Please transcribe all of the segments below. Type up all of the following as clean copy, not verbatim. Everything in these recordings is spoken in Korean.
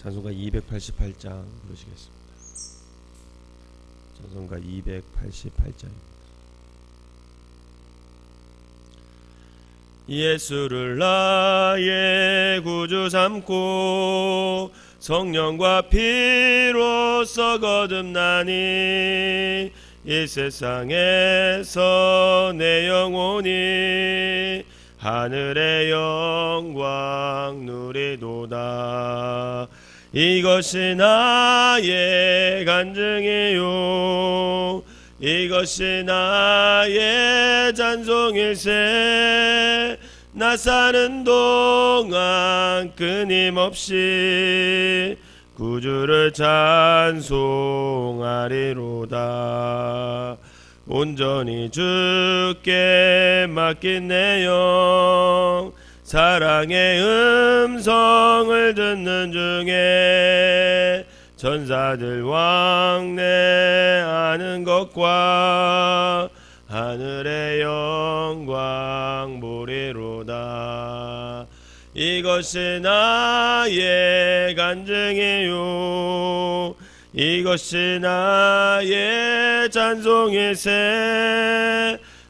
찬송가 288장 부르시겠습니다. 찬송가 288장입니다. 예수를 나의 구주 삼고 성령과 피로써 거듭나니 이 세상에서 내 영혼이 하늘의 영광 누리도다. 이것이 나의 간증이요 이것이 나의 찬송일세. 나 사는 동안 끊임없이 구주를 찬송하리로다. 온전히 주께 맡긴 내 영 사랑의 음성을 듣는 중에 천사들 왕래하는 것과 하늘의 영광 보리로다. 이것이 나의 간증이요 이것이 나의 찬송일세.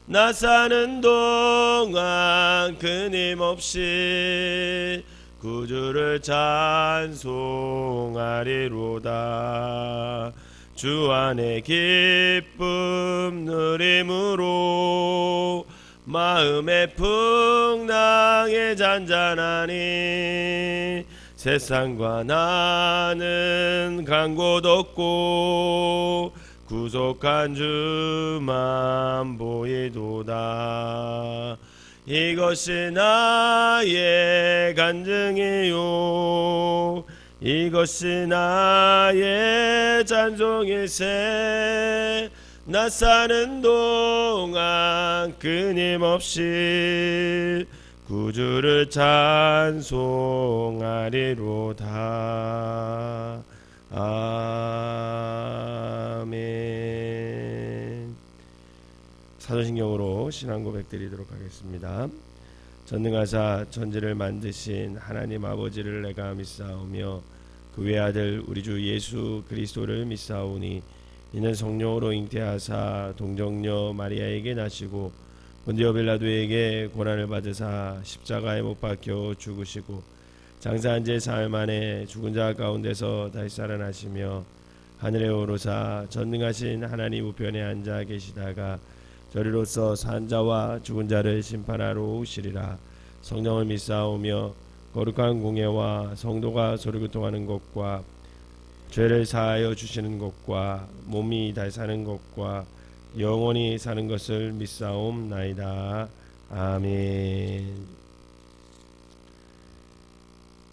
나 사는 동안 끊임없이 구주를 찬송하리로다. 주 안에 기쁨 누림으로 마음의 풍랑에 잔잔하니 세상과 나는 간 곳 없고 구속한 주만 보이도다. 이것이 나의 간증이요 이것이 나의 찬송일세. 나 사는 동안 끊임없이 구주를 찬송하리로다. 아멘. 사도신경으로 신앙 고백드리도록 하겠습니다. 전능하사 천지를 만드신 하나님 아버지를 내가 믿사오며 그 외아들 우리 주 예수 그리스도를 믿사오니 이는 성령으로 잉태하사 동정녀 마리아에게 나시고 본디오 빌라도에게 고난을 받으사 십자가에 못 박혀 죽으시고 장사한 지 사흘 만에 죽은 자 가운데서 다시 살아나시며 하늘에 오르사 전능하신 하나님 우편에 앉아 계시다가 저리로서 산 자와 죽은 자를 심판하러 오시리라. 성령을 믿사오며 거룩한 공예와 성도가 소리교통하는 것과 죄를 사하여 주시는 것과 몸이 다시 사는 것과 영원히 사는 것을 믿사옵나이다. 아멘.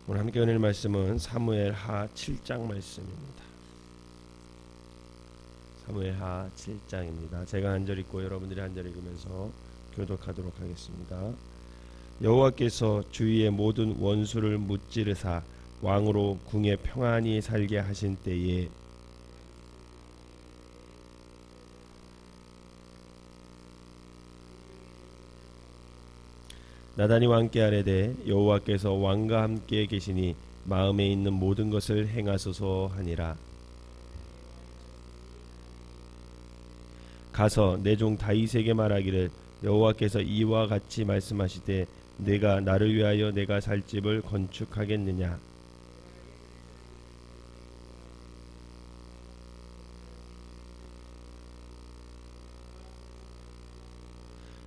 오늘 함께 은혜의 말씀은 사무엘하 7장 말씀입니다. 사무엘하 7장입니다. 제가 한 절 읽고 여러분들이 한 절 읽으면서 교독하도록 하겠습니다. 여호와께서 주위의 모든 원수를 무찌르사 왕으로 궁에 평안히 살게 하신 때에 나단이 왕께 아뢰되 여호와께서 왕과 함께 계시니 마음에 있는 모든 것을 행하소서 하니라. 가서 내 종 다윗에게 말하기를 여호와께서 이와 같이 말씀하시되 내가 나를 위하여 내가 살 집을 건축하겠느냐.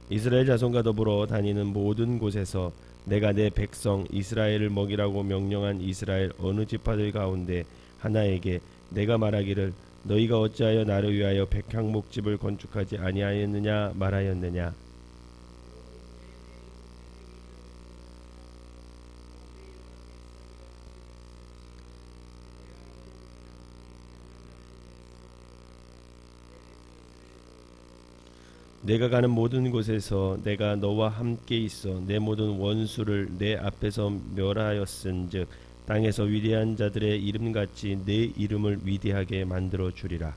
이스라엘 자손과 더불어 다니는 모든 곳에서 내가 내 백성 이스라엘을 먹이라고 명령한 이스라엘 어느 지파들 가운데 하나에게 내가 말하기를 너희가 어찌하여 나를 위하여 백향목집을 건축하지 아니하였느냐 말하였느냐. 내가 가는 모든 곳에서 내가 너와 함께 있어 내 모든 원수를 내 앞에서 멸하였은즉 땅에서 위대한 자들의 이름같이 내 이름을 위대하게 만들어 주리라.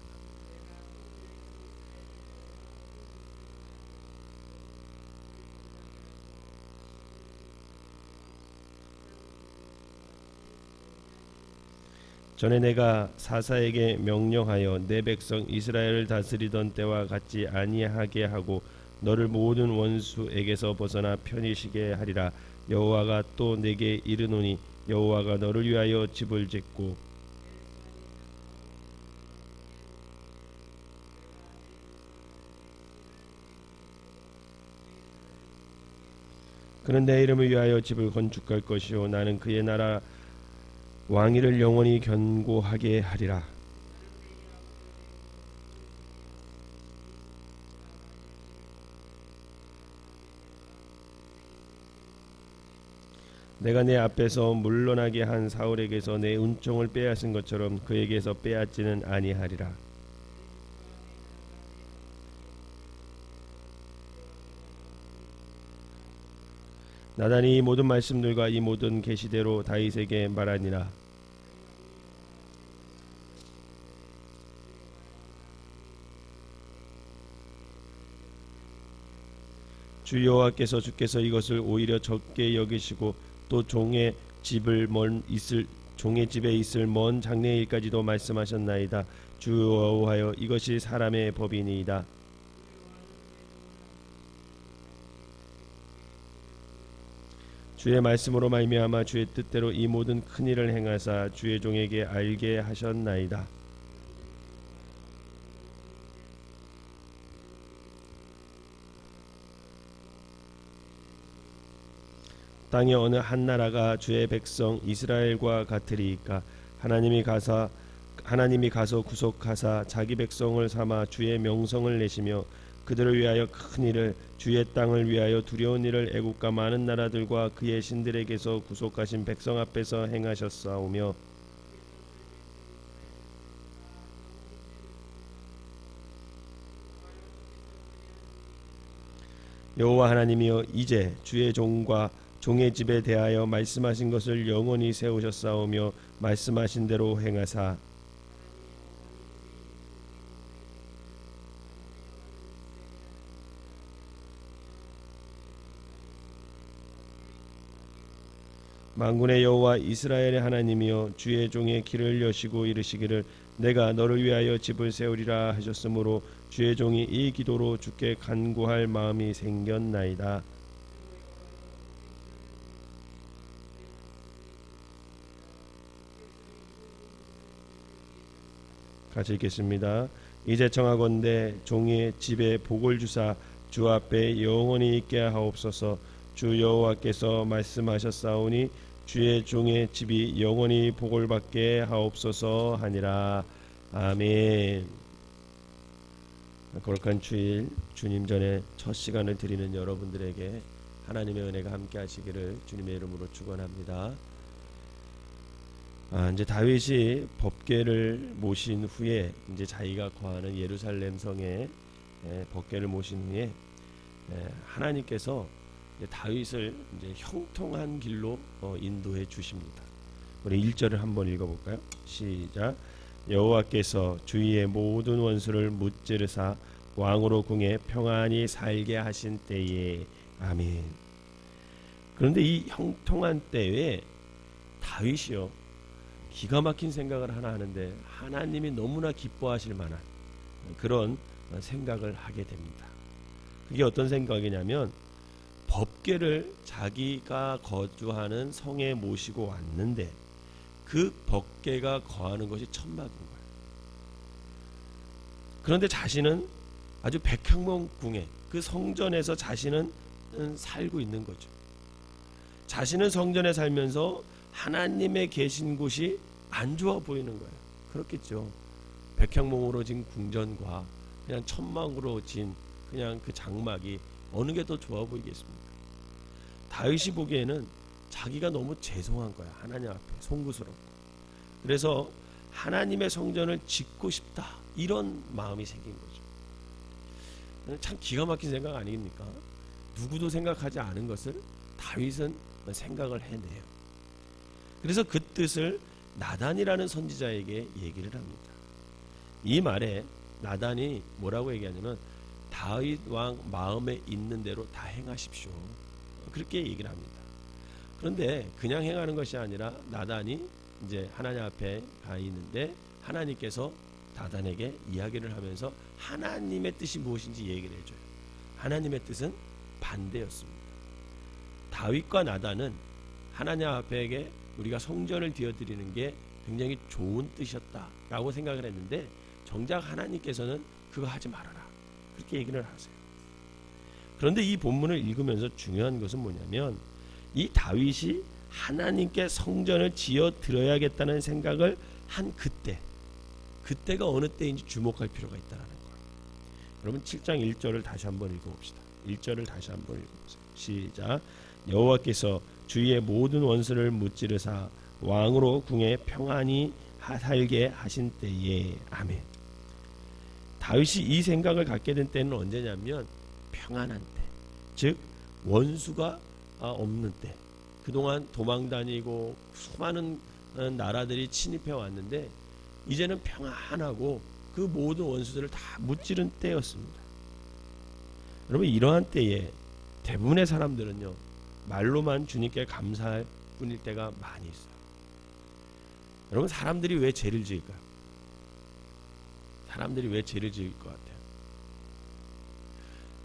전에 내가 사사에게 명령하여 내 백성 이스라엘을 다스리던 때와 같지 아니하게 하고 너를 모든 원수에게서 벗어나 편히 쉬게 하리라. 여호와가 또 내게 이르노니 여호와가 너를 위하여 집을 짓고 그는 내 이름을 위하여 집을 건축할 것이요 나는 그의 나라 왕위를 영원히 견고하게 하리라. 내가 내 앞에서 물러나게 한 사울에게서 내 은총을 빼앗은 것처럼 그에게서 빼앗지는 아니하리라. 나단이 이 모든 말씀들과 이 모든 계시대로 다윗에게 말하니라. 주 여호와께서 주께서 이것을 오히려 적게 여기시고 또 종의 집에 있을 먼 장래일까지도 말씀하셨나이다. 주 여호와여 이것이 사람의 법이니이다. 주의 말씀으로 말미암아 주의 뜻대로 이 모든 큰 일을 행하사 주의 종에게 알게 하셨나이다. 땅의 어느 한 나라가 주의 백성 이스라엘과 같으리이까. 하나님이 가서 구속하사 자기 백성을 삼아 주의 명성을 내시며 그들을 위하여 큰 일을 주의 땅을 위하여 두려운 일을 애국과 많은 나라들과 그의 신들에게서 구속하신 백성 앞에서 행하셨사오며 여호와 하나님이여 이제 주의 종과 종의 집에 대하여 말씀하신 것을 영원히 세우셨사오며 말씀하신 대로 행하사 만군의 여호와 이스라엘의 하나님이여 주의 종의 길을 여시고 이르시기를 내가 너를 위하여 집을 세우리라 하셨으므로 주의 종이 이 기도로 주께 간구할 마음이 생겼나이다. 같이 읽겠습니다. 이제 청하건대 종의 집에 복을 주사 주 앞에 영원히 있게 하옵소서. 주 여호와께서 말씀하셨사오니 주의 종의 집이 영원히 복을 받게 하옵소서 하니라. 아멘. 거룩한 주일 주님 전에 첫 시간을 드리는 여러분들에게 하나님의 은혜가 함께 하시기를 주님의 이름으로 축원합니다. 이제 다윗이 법궤를 모신 후에 이제 자기가 거하는 예루살렘 성에 법궤를 모신 후에 하나님께서 다윗을 이제 형통한 길로 인도해 주십니다. 우리 1절을 한번 읽어볼까요? 시작. 여호와께서 주위의 모든 원수를 무찌르사 왕으로 궁에 평안히 살게 하신 때에. 아멘. 그런데 이 형통한 때에 다윗이요 기가 막힌 생각을 하나 하는데 하나님이 너무나 기뻐하실 만한 그런 생각을 하게 됩니다. 그게 어떤 생각이냐면 법궤를 자기가 거주하는 성에 모시고 왔는데 그 법궤가 거하는 것이 천막인 거예요. 그런데 자신은 아주 백향목궁에 그 성전에서 자신은 살고 있는 거죠. 자신은 성전에 살면서 하나님의 계신 곳이 안 좋아 보이는 거예요. 그렇겠죠. 백향목으로 진 궁전과 그냥 천막으로 진 그냥 그 장막이 어느 게 더 좋아 보이겠습니까? 다윗이 보기에는 자기가 너무 죄송한 거야. 하나님 앞에 송구스럽고. 그래서 하나님의 성전을 짓고 싶다. 이런 마음이 생긴 거죠. 참 기가 막힌 생각 아닙니까? 누구도 생각하지 않은 것을 다윗은 생각을 해내요. 그래서 그 뜻을 나단이라는 선지자에게 얘기를 합니다. 이 말에 나단이 뭐라고 얘기하냐면 다윗 왕 마음에 있는 대로 다 행하십시오. 그렇게 얘기를 합니다. 그런데 그냥 행하는 것이 아니라 나단이 이제 하나님 앞에 가 있는데 하나님께서 나단에게 이야기를 하면서 하나님의 뜻이 무엇인지 얘기를 해줘요. 하나님의 뜻은 반대였습니다. 다윗과 나단은 하나님 앞에 우리가 성전을 드려드리는 게 굉장히 좋은 뜻이었다라고 생각을 했는데 정작 하나님께서는 그거 하지 말아라 그렇게 얘기를 하세요. 그런데 이 본문을 읽으면서 중요한 것은 뭐냐면 이 다윗이 하나님께 성전을 지어 드려야겠다는 생각을 한 그때가 어느 때인지 주목할 필요가 있다는 거예요. 여러분 7장 1절을 다시 한번 읽어봅시다. 1절을 다시 한번 읽어보세요. 시작. 여호와께서 주의 모든 원수를 무찌르사 왕으로 궁에 평안히 살게 하신 때에. 아멘. 다윗이 이 생각을 갖게 된 때는 언제냐면 평안한 때, 즉 원수가 없는 때. 그동안 도망다니고 수많은 나라들이 침입해 왔는데 이제는 평안하고 그 모든 원수들을 다 무찌른 때였습니다. 여러분 이러한 때에 대부분의 사람들은요 말로만 주님께 감사할 뿐일 때가 많이 있어요. 여러분 사람들이 왜 죄를 지을까요? 사람들이 왜 죄를 지을 것 같아요?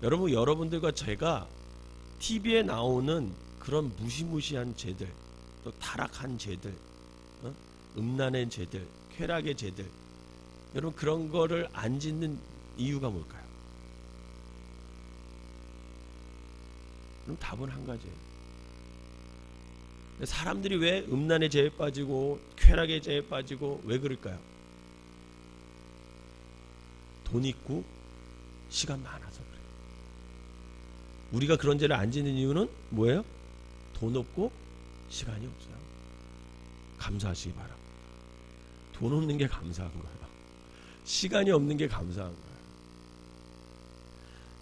여러분 여러분들과 제가 TV에 나오는 그런 무시무시한 죄들, 또 타락한 죄들, 음란의 죄들, 쾌락의 죄들, 여러분 그런 거를 안 짓는 이유가 뭘까요? 그럼 답은 한 가지예요. 사람들이 왜 음란의 죄에 빠지고 쾌락의 죄에 빠지고 왜 그럴까요? 돈 있고 시간 많아서 그래요. 우리가 그런 죄를 안 짓는 이유는 뭐예요? 돈 없고 시간이 없어요. 감사하시기 바랍니다. 돈 없는 게 감사한 거예요. 시간이 없는 게 감사한 거예요.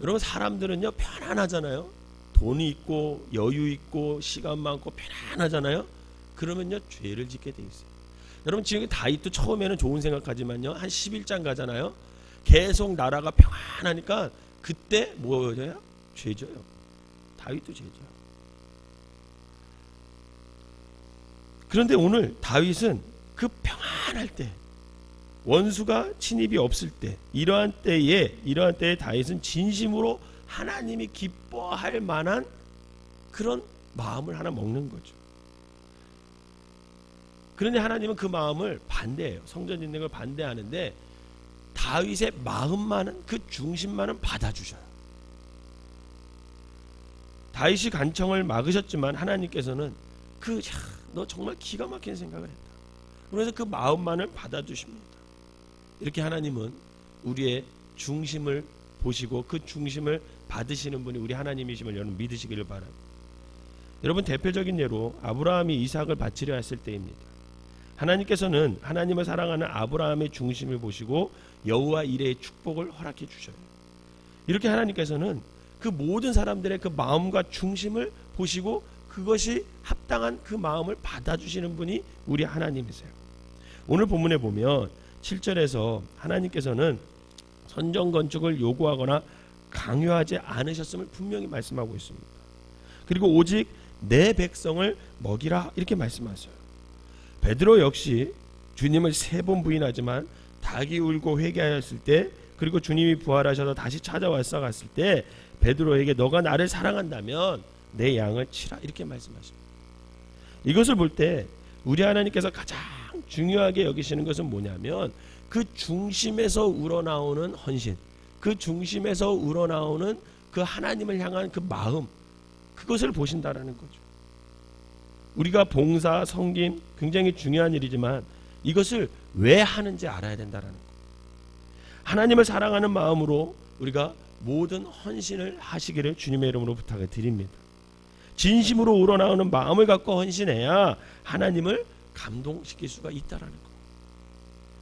여러분 사람들은요 편안하잖아요. 돈이 있고 여유 있고 시간 많고 편안하잖아요. 그러면요 죄를 짓게 돼 있어요. 여러분 지금 다윗도 처음에는 좋은 생각하지만요 한 11장 가잖아요. 계속 나라가 평안하니까 그때 뭐예요? 죄져요. 다윗도 죄져요. 그런데 오늘 다윗은 그 평안할 때, 원수가 침입이 없을 때, 이러한 때에 다윗은 진심으로 하나님이 기뻐할 만한 그런 마음을 하나 먹는 거죠. 그런데 하나님은 그 마음을 반대해요. 성전 짓는 걸 반대하는데 다윗의 마음만은, 그 중심만은 받아주셔요. 다윗이 간청을 막으셨지만 하나님께서는 너 정말 기가 막힌 생각을 했다. 그래서 그 마음만을 받아주십니다. 이렇게 하나님은 우리의 중심을 보시고 그 중심을 받으시는 분이 우리 하나님이심을 여러분 믿으시기를 바랍니다. 여러분 대표적인 예로 아브라함이 이삭을 바치려 했을 때입니다. 하나님께서는 하나님을 사랑하는 아브라함의 중심을 보시고 여호와 이레의 축복을 허락해 주셔요. 이렇게 하나님께서는 그 모든 사람들의 그 마음과 중심을 보시고 그것이 합당한 그 마음을 받아주시는 분이 우리 하나님이세요. 오늘 본문에 보면 7절에서 하나님께서는 선전 건축을 요구하거나 강요하지 않으셨음을 분명히 말씀하고 있습니다. 그리고 오직 내 백성을 먹이라 이렇게 말씀하셔요. 베드로 역시 주님을 3번 부인하지만 닭이 울고 회개하였을 때, 그리고 주님이 부활하셔서 다시 찾아와서 갔을 때 베드로에게 너가 나를 사랑한다면 내 양을 치라 이렇게 말씀하십니다. 이것을 볼 때 우리 하나님께서 가장 중요하게 여기시는 것은 뭐냐면 그 중심에서 우러나오는 헌신, 그 중심에서 우러나오는 그 하나님을 향한 그 마음, 그것을 보신다라는 거죠. 우리가 봉사, 섬김 굉장히 중요한 일이지만 이것을 왜 하는지 알아야 된다라는 거예요. 하나님을 사랑하는 마음으로 우리가 모든 헌신을 하시기를 주님의 이름으로 부탁을 드립니다. 진심으로 우러나오는 마음을 갖고 헌신해야 하나님을 감동시킬 수가 있다라는 거예요.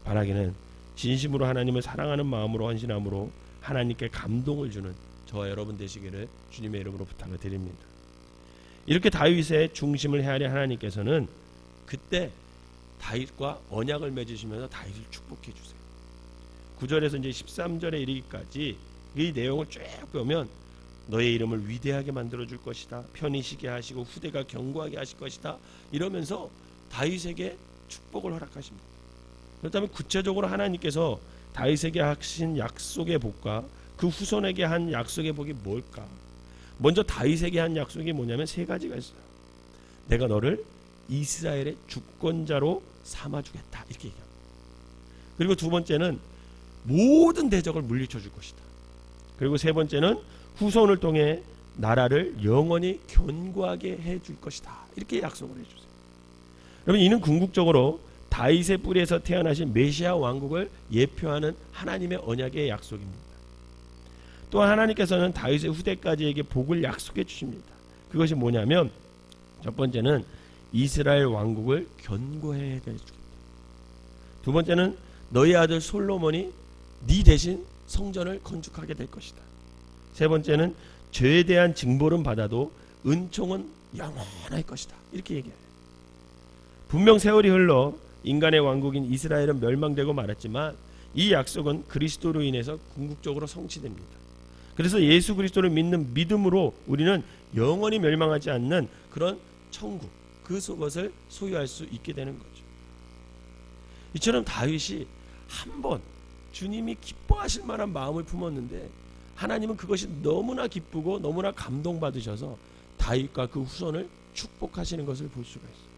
바라기는 진심으로 하나님을 사랑하는 마음으로 헌신함으로 하나님께 감동을 주는 저와 여러분 되시기를 주님의 이름으로 부탁을 드립니다. 이렇게 다윗의 중심을 헤아려 하나님께서는 그때 다윗과 언약을 맺으시면서 다윗을 축복해 주세요. 9절에서 이제 13절에 이르기까지 이 내용을 쭉 보면 너의 이름을 위대하게 만들어 줄 것이다. 편히 쉬게 하시고 후대가 견고하게 하실 것이다. 이러면서 다윗에게 축복을 허락하십니다. 그렇다면 구체적으로 하나님께서 다윗에게 하신 약속의 복과 그 후손에게 한 약속의 복이 뭘까? 먼저 다윗에게 한 약속이 뭐냐면 세 가지가 있어요. 내가 너를 이스라엘의 주권자로 삼아주겠다, 이렇게 얘기합니다. 그리고 두 번째는 모든 대적을 물리쳐 줄 것이다. 그리고 세 번째는 후손을 통해 나라를 영원히 견고하게 해줄 것이다, 이렇게 약속을 해주세요. 여러분, 이는 궁극적으로 다윗의 뿌리에서 태어나신 메시아 왕국을 예표하는 하나님의 언약의 약속입니다. 또한 하나님께서는 다윗의 후대까지에게 복을 약속해 주십니다. 그것이 뭐냐면 첫 번째는 이스라엘 왕국을 견고해 주겠다. 두 번째는 너희 아들 솔로몬이 네 대신 성전을 건축하게 될 것이다. 세 번째는 죄에 대한 징벌은 받아도 은총은 영원할 것이다, 이렇게 얘기해요. 분명 세월이 흘러 인간의 왕국인 이스라엘은 멸망되고 말았지만 이 약속은 그리스도로 인해서 궁극적으로 성취됩니다. 그래서 예수 그리스도를 믿는 믿음으로 우리는 영원히 멸망하지 않는 그런 천국, 그 것을 소유할 수 있게 되는 거죠. 이처럼 다윗이 한번 주님이 기뻐하실 만한 마음을 품었는데 하나님은 그것이 너무나 기쁘고 너무나 감동받으셔서 다윗과 그 후손을 축복하시는 것을 볼 수가 있어요.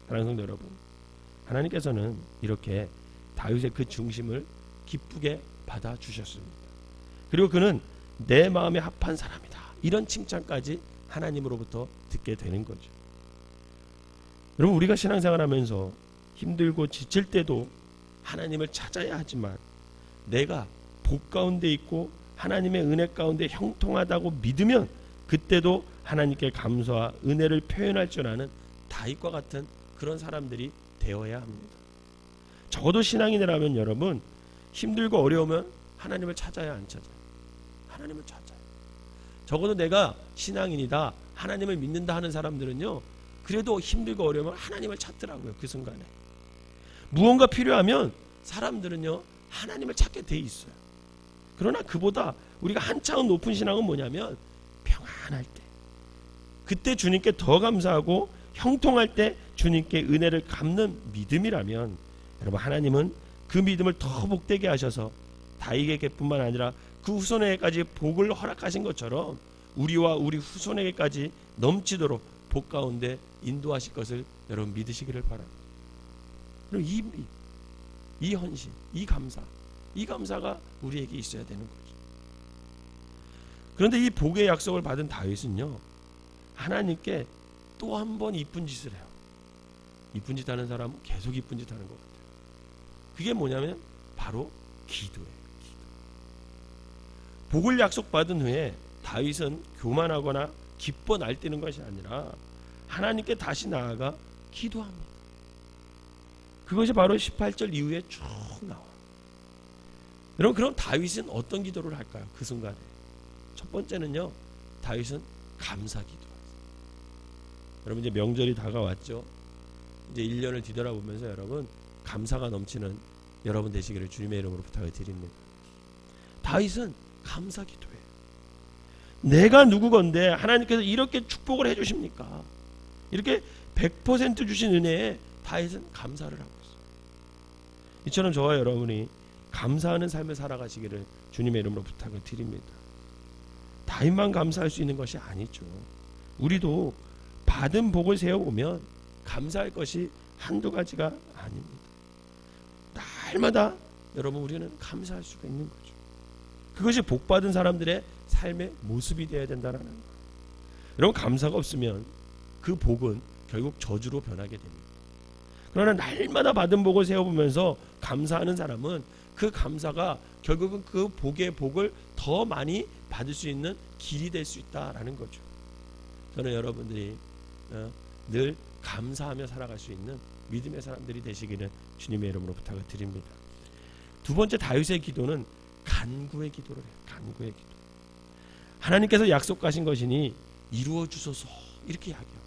사랑하는 성도 여러분, 하나님께서는 이렇게 다윗의 그 중심을 기쁘게 받아주셨습니다. 그리고 그는 내 마음에 합한 사람이다, 이런 칭찬까지 하나님으로부터 듣게 되는 거죠. 여러분, 우리가 신앙생활하면서 힘들고 지칠 때도 하나님을 찾아야 하지만 내가 복 가운데 있고 하나님의 은혜 가운데 형통하다고 믿으면 그때도 하나님께 감사와 은혜를 표현할 줄 아는 다윗과 같은 그런 사람들이 되어야 합니다. 적어도 신앙인이라면 여러분, 힘들고 어려우면 하나님을 찾아야 안 찾아요? 하나님을 찾아요. 적어도 내가 신앙인이다, 하나님을 믿는다 하는 사람들은요, 그래도 힘들고 어려우면 하나님을 찾더라고요. 그 순간에 무언가 필요하면 사람들은요 하나님을 찾게 돼 있어요. 그러나 그보다 우리가 한 차원 높은 신앙은 뭐냐면 평안할 때, 그때 주님께 더 감사하고 형통할 때 주님께 은혜를 갚는 믿음이라면 여러분, 하나님은 그 믿음을 더 복되게 하셔서 다윗에게뿐만 아니라 그 후손에게까지 복을 허락하신 것처럼 우리와 우리 후손에게까지 넘치도록 복 가운데 인도하실 것을 여러분 믿으시기를 바랍니다. 그럼 이 헌신, 이 감사가 우리에게 있어야 되는 거죠. 그런데 이 복의 약속을 받은 다윗은요, 하나님께 또 한 번 이쁜 짓을 해요. 이쁜 짓 하는 사람은 계속 이쁜 짓 하는 것 같아요. 그게 뭐냐면 바로 기도예요. 기도. 복을 약속받은 후에 다윗은 교만하거나 기뻐 날뛰는 것이 아니라 하나님께 다시 나아가 기도합니다. 그것이 바로 18절 이후에 쭉 나와요. 여러분, 그럼 다윗은 어떤 기도를 할까요? 그 순간에 첫 번째는요, 다윗은 감사 기도하세요. 여러분, 이제 명절이 다가왔죠. 이제 1년을 뒤돌아보면서 여러분, 감사가 넘치는 여러분 되시기를 주님의 이름으로 부탁을 드립니다. 다윗은 감사 기도해요. 내가 누구건데 하나님께서 이렇게 축복을 해주십니까? 이렇게 100% 주신 은혜에 다윗은 감사를 하고 있어요. 이처럼 저와 여러분이 감사하는 삶을 살아가시기를 주님의 이름으로 부탁을 드립니다. 다윗만 감사할 수 있는 것이 아니죠. 우리도 받은 복을 세워보면 감사할 것이 한두 가지가 아닙니다. 날마다 여러분, 우리는 감사할 수가 있는 거죠. 그것이 복받은 사람들의 삶의 모습이 되어야 된다는 거예요. 여러분, 감사가 없으면 그 복은 결국 저주로 변하게 됩니다. 그러나 날마다 받은 복을 세워보면서 감사하는 사람은 그 감사가 결국은 그 복의 복을 더 많이 받을 수 있는 길이 될 수 있다라는 거죠. 저는 여러분들이 늘 감사하며 살아갈 수 있는 믿음의 사람들이 되시기를 주님의 이름으로 부탁을 드립니다. 두 번째, 다윗의 기도는 간구의 기도를 해요. 간구의 기도. 하나님께서 약속하신 것이니 이루어 주소서, 이렇게 이야기해요.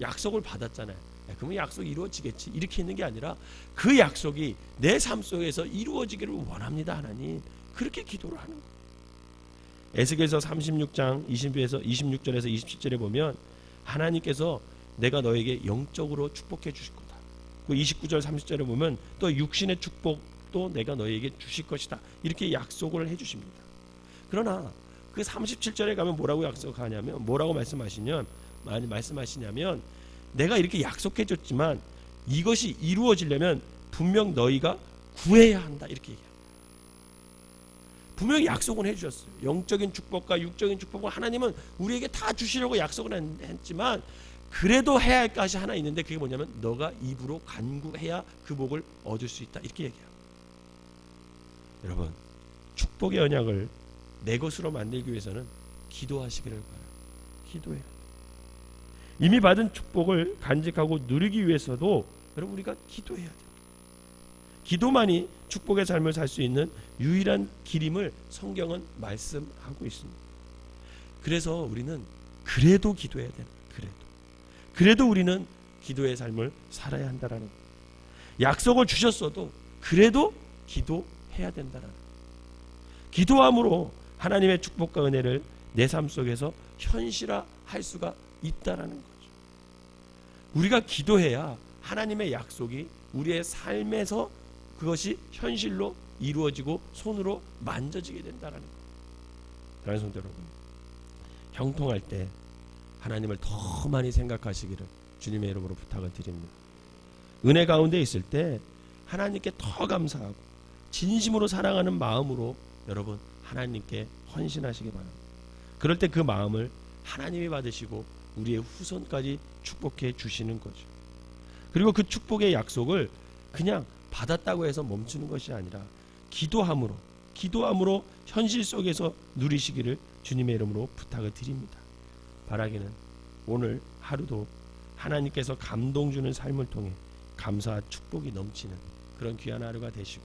약속을 받았잖아요. 그러면 약속이 이루어지겠지, 이렇게 있는 게 아니라 그 약속이 내 삶 속에서 이루어지기를 원합니다. 하나님, 그렇게 기도를 하는 거예요. 에스겔서 36장 26절에서 27절에 보면 하나님께서 내가 너에게 영적으로 축복해 주실 거다, 그 29절 30절에 보면 또 육신의 축복도 내가 너에게 주실 것이다 이렇게 약속을 해주십니다. 그러나 그 37절에 가면 뭐라고 약속하냐면 뭐라고 말씀하시냐면 내가 이렇게 약속해 줬지만 이것이 이루어지려면 분명 너희가 구해야 한다 이렇게 얘기해요. 분명히 약속은 해주셨어요. 영적인 축복과 육적인 축복을 하나님은 우리에게 다 주시려고 약속을 했지만 그래도 해야 할 것이 하나 있는데 그게 뭐냐면 너가 입으로 간구해야 그 복을 얻을 수 있다 이렇게 얘기해요. 여러분 축복의 언약을 내 것으로 만들기 위해서는 기도하시기를 바라요. 기도해요. 이미 받은 축복을 간직하고 누리기 위해서도 여러분 우리가 기도해야 돼요. 기도만이 축복의 삶을 살 수 있는 유일한 길임을 성경은 말씀하고 있습니다. 그래서 우리는 그래도 기도해야 돼요. 그래도 우리는 기도의 삶을 살아야 한다라는 거예요. 약속을 주셨어도 그래도 기도해야 된다라는 거예요. 기도함으로 하나님의 축복과 은혜를 내 삶 속에서 현실화할 수가 있다라는 거죠. 우리가 기도해야 하나님의 약속이 우리의 삶에서 그것이 현실로 이루어지고 손으로 만져지게 된다는 거예요. 사랑하는 성도 여러분, 형통할 때 하나님을 더 많이 생각하시기를 주님의 이름으로 부탁을 드립니다. 은혜 가운데 있을 때 하나님께 더 감사하고 진심으로 사랑하는 마음으로 여러분 하나님께 헌신하시기 바랍니다. 그럴 때 그 마음을 하나님이 받으시고 우리의 후손까지 축복해 주시는 거죠. 그리고 그 축복의 약속을 그냥 받았다고 해서 멈추는 것이 아니라 기도함으로 현실 속에서 누리시기를 주님의 이름으로 부탁을 드립니다. 바라기는 오늘 하루도 하나님께서 감동 주는 삶을 통해 감사와 축복이 넘치는 그런 귀한 하루가 되시고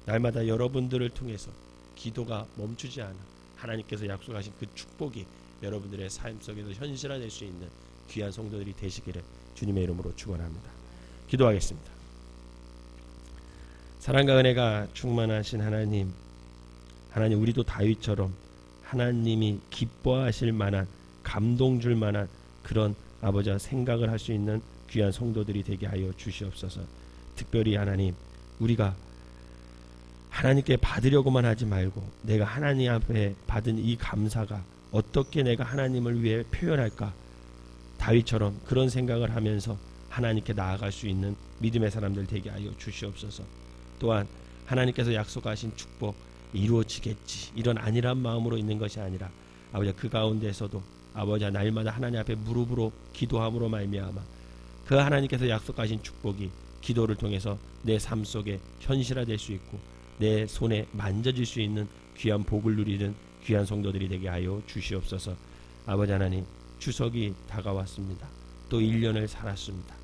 날마다 여러분들을 통해서 기도가 멈추지 않아 하나님께서 약속하신 그 축복이 여러분들의 삶 속에서 현실화될 수 있는 귀한 성도들이 되시기를 주님의 이름으로 축원합니다. 기도하겠습니다. 사랑과 은혜가 충만하신 하나님 우리도 다윗처럼 하나님이 기뻐하실 만한 감동 줄 만한 그런 아버지와 생각을 할 수 있는 귀한 성도들이 되게 하여 주시옵소서. 특별히 하나님 우리가 하나님께 받으려고만 하지 말고 내가 하나님 앞에 받은 이 감사가 어떻게 내가 하나님을 위해 표현할까 다윗처럼 그런 생각을 하면서 하나님께 나아갈 수 있는 믿음의 사람들 되게 하여 주시옵소서. 또한 하나님께서 약속하신 축복 이루어지겠지 이런 안일한 마음으로 있는 것이 아니라 아버지 그 가운데서도 아버지 날마다 하나님 앞에 무릎으로 기도함으로 말미암아 그 하나님께서 약속하신 축복이 기도를 통해서 내 삶 속에 현실화될 수 있고 내 손에 만져질 수 있는 귀한 복을 누리는 귀한 성도들이 되게 하여 주시옵소서. 아버지 하나님 추석이 다가왔습니다. 또 1년을 살았습니다.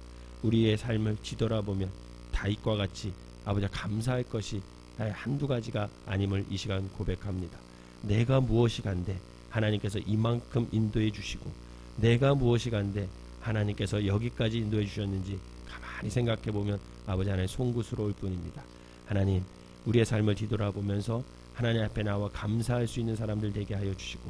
우리의 삶을 뒤돌아보면 다윗과 같이 아버지 감사할 것이 나의 한두 가지가 아님을 이 시간 고백합니다. 내가 무엇이 간데 하나님께서 이만큼 인도해 주시고 내가 무엇이 간데 하나님께서 여기까지 인도해 주셨는지 가만히 생각해 보면 아버지 하나님 송구스러울 뿐입니다. 하나님 우리의 삶을 뒤돌아보면서 하나님 앞에 나와 감사할 수 있는 사람들 되게 하여 주시고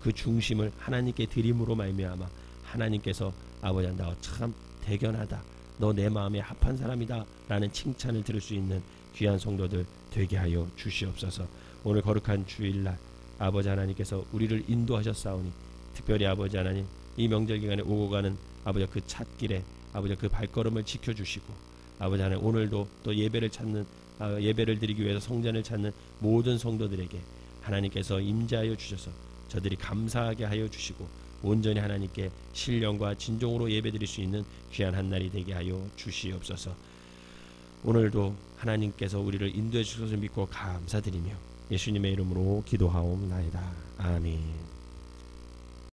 그 중심을 하나님께 드림으로 말미암아 하나님께서 아버지 나와 참 대견하다 너 내 마음에 합한 사람이다 라는 칭찬을 들을 수 있는 귀한 성도들 되게 하여 주시옵소서. 오늘 거룩한 주일날 아버지 하나님께서 우리를 인도하셨사오니 특별히 아버지 하나님 이 명절 기간에 오고 가는 아버지 그 찻길에 아버지 그 발걸음을 지켜주시고 아버지 하나님 오늘도 또 예배를 드리기 위해서 성전을 찾는 모든 성도들에게 하나님께서 임재하여 주셔서 저들이 감사하게 하여 주시고 온전히 하나님께 신령과 진정으로 예배드릴 수 있는 귀한 한날이 되게 하여 주시옵소서. 오늘도 하나님께서 우리를 인도해 주셔서 믿고 감사드리며 예수님의 이름으로 기도하옵나이다. 아멘.